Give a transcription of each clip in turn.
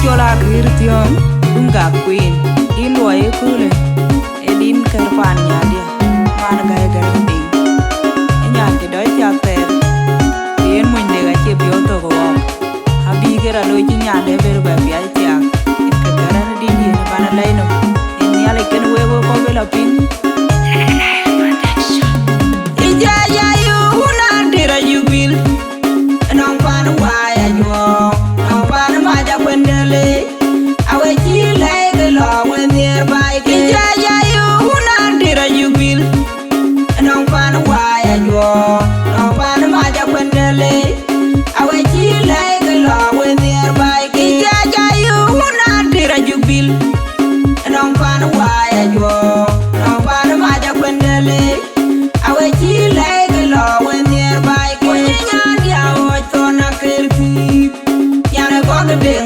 Achol Akeer Thiong, Dinka Queen, Din Loye Kule, Edin Kerpan Yadia, Man Gai Makhor, Enyan Tidoi Atër, Dien Munde Chip Yoto go walk. Abigera Loji Yande Verba Biatia, in Kagaran Dindi and Banalino, in Yalikan Weber Covelapin. Ija, you, Wun Atër Ajökbil, and on Manyajuong, on Manyajuong, I will chill like the law when nearby. Ija, you, Wun Atër Ajökbil, and on Manyajuong, on Manyajuong, I will chill like the law when nearby. Ija, you, Wun Atër Ajökbil, and on Manyajuong, on Manyajuong, I will chill like the law when nearby.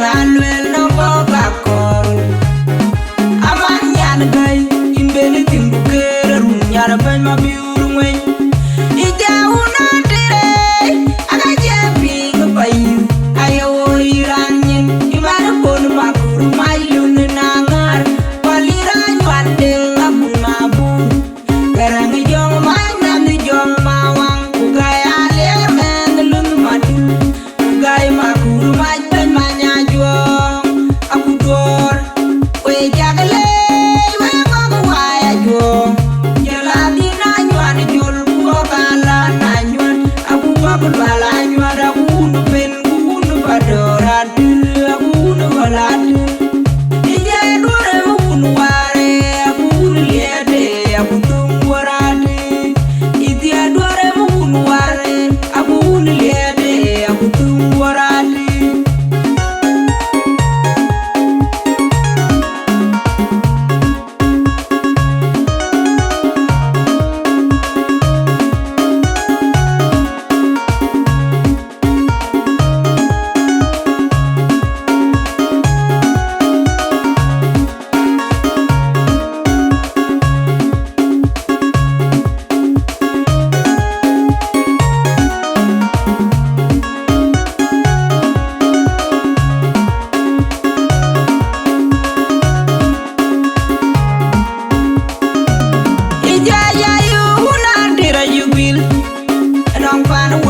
And well, no more back on. A man yan guy in Belitin Booker, Yaraban, my beauty. It's a Wun Atër, I got jumping by you. I owe Iranian, you might have put my lunar, while Iran one day up my boo. Garang young man and the young Mawang, who Gai and the Lunmatu, Gai Makhor, my Manyajuong, Abudor, we jagale, we go Manyajuong, Yaladina, Manyajuong, Bala, Nanyuan, Abu Bala, Wun Pen, Wun Badora, Wun Valad. Ija dore Wun Ware, Abu Liade, Abu Tumwarade. Ija dore Wun Ware, Abu Liade, Abu Tumwarade.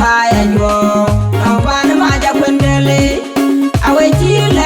Manyajuong, on Manyajuong, I will chill